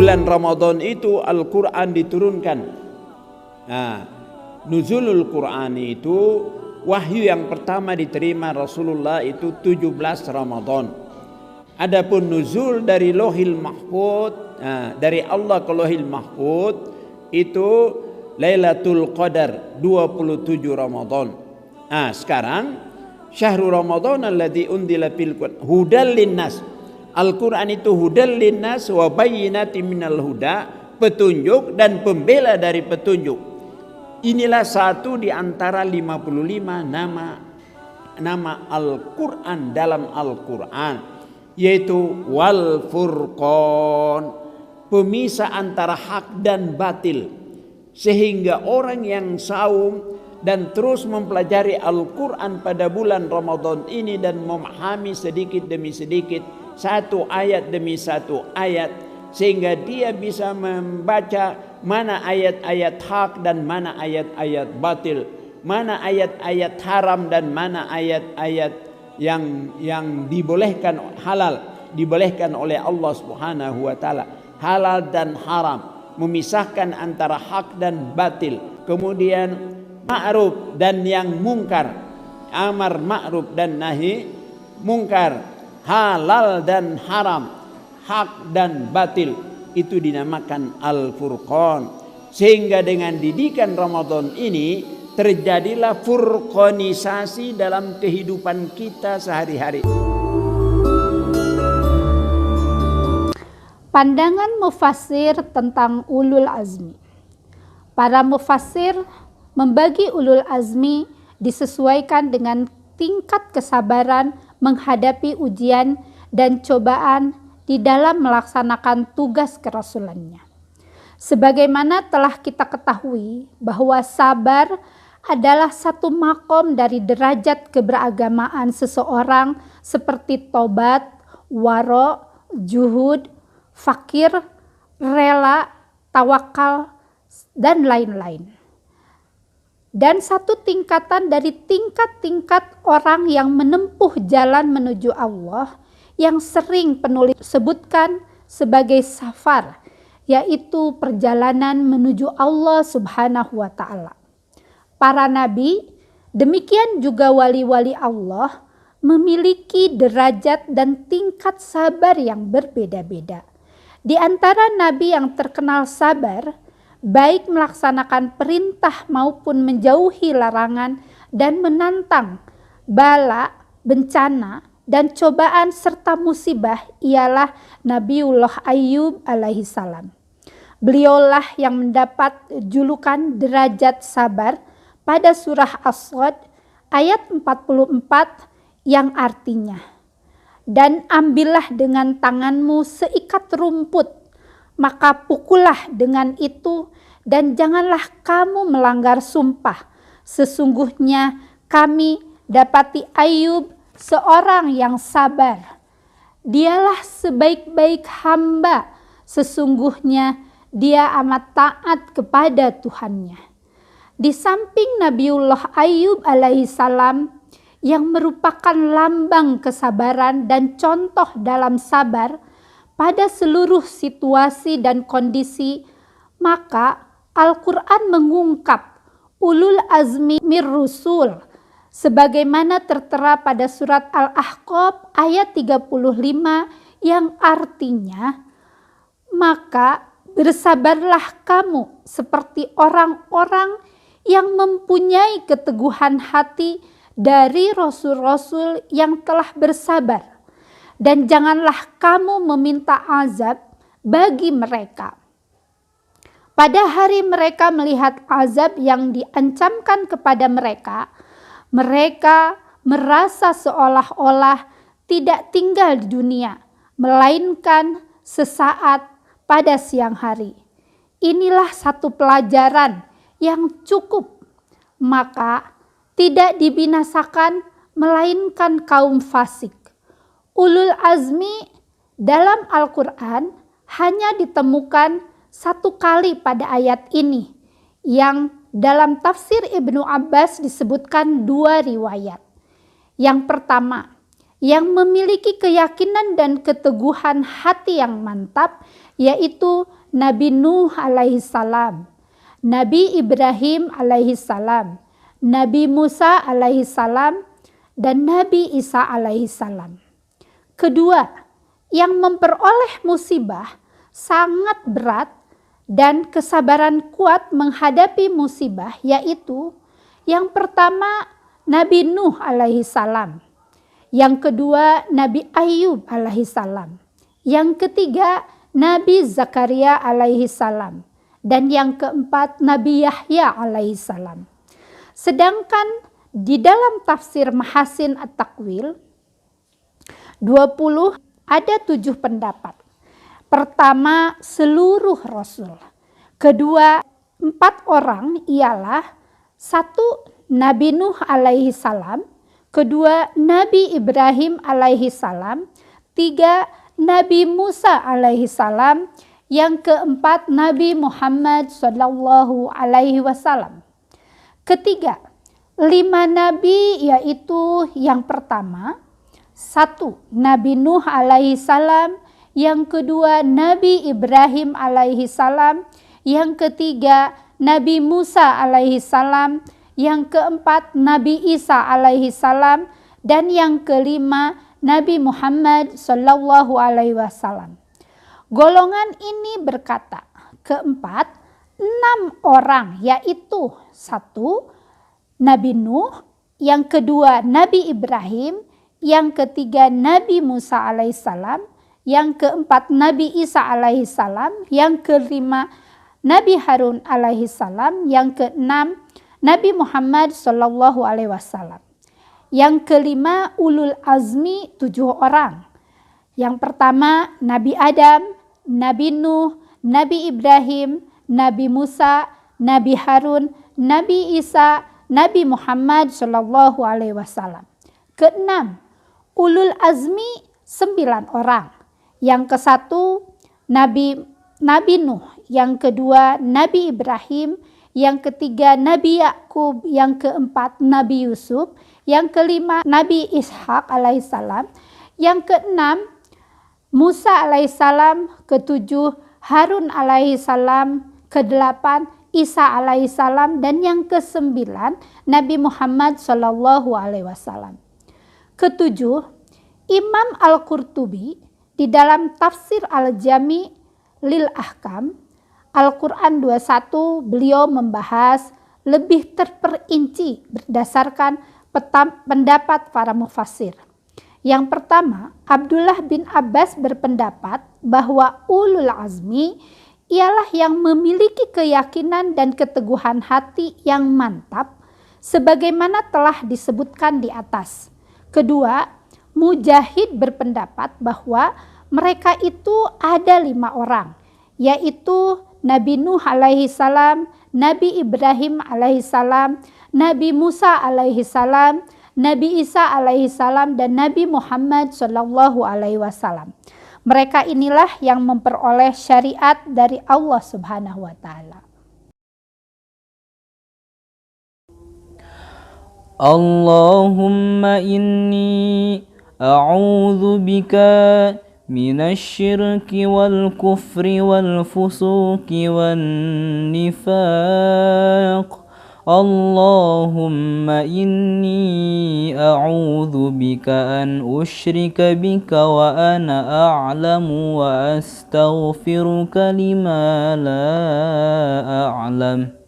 bulan Ramadan itu Al-Quran diturunkan. Nah, nuzulul Quran itu wahyu yang pertama diterima Rasulullah itu 17 Ramadan. Adapun nuzul dari Lauhil Mahfuz, dari Allah ke Lauhil Mahfuz itu Lailatul Qadar 27 Ramadan. Nah, sekarang syahrul Ramadan alladzi unzila fil Qur'an hudal linnas. Al-Quran itu hudal linnas wa bayyinatin minal huda, petunjuk dan pembela dari petunjuk. Inilah satu di antara 55 nama Al-Quran dalam Al-Quran, yaitu Wal Furqan, pemisah antara hak dan batil. Sehingga orang yang saum dan terus mempelajari Al-Quran pada bulan Ramadan ini dan memahami sedikit demi sedikit, satu ayat demi satu ayat, sehingga dia bisa membaca mana ayat-ayat hak dan mana ayat-ayat batil, mana ayat-ayat haram dan mana ayat-ayat yang dibolehkan halal, dibolehkan oleh Allah Subhanahu wa taala, halal dan haram, memisahkan antara hak dan batil. Kemudian ma'ruf dan yang mungkar, amar ma'ruf dan nahi mungkar, halal dan haram, hak dan batil, itu dinamakan Al-Furqan. Sehingga dengan didikan Ramadan ini terjadilah furqanisasi dalam kehidupan kita sehari-hari. Pandangan mufassir tentang ulul azmi. Para mufassir membagi ulul azmi disesuaikan dengan tingkat kesabaran menghadapi ujian dan cobaan di dalam melaksanakan tugas kerasulannya. Sebagaimana telah kita ketahui bahwa sabar adalah satu makom dari derajat keberagamaan seseorang seperti tobat, waro, juhud, fakir, rela, tawakal, dan lain-lain. Dan satu tingkatan dari tingkat-tingkat orang yang menempuh jalan menuju Allah yang sering penulis sebutkan sebagai safar, yaitu perjalanan menuju Allah Subhanahu wa taala. Para nabi, demikian juga wali-wali Allah, memiliki derajat dan tingkat sabar yang berbeda-beda. Di antara nabi yang terkenal sabar, baik melaksanakan perintah maupun menjauhi larangan dan menantang bala, bencana, dan cobaan serta musibah, ialah Nabiullah Ayyub alaihi salam. Beliaulah yang mendapat julukan derajat sabar pada surah As-Sad ayat 44 yang artinya, dan ambillah dengan tanganmu seikat rumput, maka pukullah dengan itu, dan janganlah kamu melanggar sumpah. Sesungguhnya kami dapati Ayub seorang yang sabar. Dialah sebaik-baik hamba. Sesungguhnya dia amat taat kepada Tuhannya. Di samping Nabiullah Ayub alaihissalam yang merupakan lambang kesabaran dan contoh dalam sabar pada seluruh situasi dan kondisi, maka Al-Quran mengungkap ulul azmi mir rusul sebagaimana tertera pada surat Al-Ahqaf ayat 35 yang artinya, maka bersabarlah kamu seperti orang-orang yang mempunyai keteguhan hati dari rasul-rasul yang telah bersabar. Dan janganlah kamu meminta azab bagi mereka. Pada hari mereka melihat azab yang diancamkan kepada mereka, mereka merasa seolah-olah tidak tinggal di dunia, melainkan sesaat pada siang hari. Inilah satu pelajaran yang cukup, maka tidak dibinasakan melainkan kaum fasik. Ulul azmi dalam Al-Quran hanya ditemukan satu kali pada ayat ini, yang dalam tafsir Ibnu Abbas disebutkan dua riwayat. Yang pertama, yang memiliki keyakinan dan keteguhan hati yang mantap, yaitu Nabi Nuh alaihi salam, Nabi Ibrahim alaihi salam, Nabi Musa alaihi salam, dan Nabi Isa alaihi salam. Kedua, yang memperoleh musibah sangat berat dan kesabaran kuat menghadapi musibah, yaitu yang pertama Nabi Nuh alaihi salam, yang kedua Nabi Ayub alaihi salam, yang ketiga Nabi Zakaria alaihi salam, dan yang keempat Nabi Yahya alaihi salam. Sedangkan di dalam tafsir Mahasin At-Takwil 20 ada 7 pendapat. Pertama, seluruh rasul. Kedua, 4 orang ialah 1 Nabi Nuh alaihi salam, kedua Nabi Ibrahim alaihi salam, 3 Nabi Musa alaihi salam, yang keempat Nabi Muhammad sallallahu alaihi wasallam. Ketiga, 5 nabi, yaitu yang pertama 1 Nabi Nuh alaihi salam, yang kedua Nabi Ibrahim alaihi salam, yang ketiga Nabi Musa alaihi salam, yang keempat Nabi Isa alaihi salam, dan yang kelima Nabi Muhammad sallallahu alaihi wasallam. Golongan ini berkata, keempat 6 orang, yaitu 1 Nabi Nuh, yang kedua Nabi Ibrahim, yang ketiga Nabi Musa alaihissalam, yang keempat Nabi Isa alaihissalam, yang kelima Nabi Harun alaihissalam, yang keenam Nabi Muhammad sallallahu alaihi wasallam. Yang kelima ulul azmi 7 orang. Yang pertama Nabi Adam, Nabi Nuh, Nabi Ibrahim, Nabi Musa, Nabi Harun, Nabi Isa, Nabi Muhammad sallallahu alaihi wasallam. Keenam, ulul azmi 9 orang. Yang ke-1 Nabi Nuh, yang kedua Nabi Ibrahim, yang ketiga Nabi Yakub, yang keempat Nabi Yusuf, yang kelima Nabi Ishak alaihissalam, yang keenam Musa alaihissalam, ketujuh Harun alaihissalam, kedelapan Isa alaihissalam, dan yang kesembilan Nabi Muhammad sallallahu alaihi wasallam. Ketujuh, Imam Al-Qurtubi di dalam tafsir Al-Jami lil Ahkam Al-Quran 21, beliau membahas lebih terperinci berdasarkan pendapat para mufassir. Yang pertama, Abdullah bin Abbas berpendapat bahwa ulul azmi ialah yang memiliki keyakinan dan keteguhan hati yang mantap sebagaimana telah disebutkan di atas. Kedua, Mujahid berpendapat bahwa mereka itu ada 5 orang, yaitu Nabi Nuh alaihi salam, Nabi Ibrahim alaihi salam, Nabi Musa alaihi salam, Nabi Isa alaihi salam, dan Nabi Muhammad sallallahu alaihi wasallam. Mereka inilah yang memperoleh syariat dari Allah Subhanahu wa taala. Allahumma inni a'udzu bika minasyirki wal kufri wal fusuki wan nifaq. Allahumma inni a'udzu bika an usyrika bika wa ana a'lamu wa astaghfiruka lima la a'lam.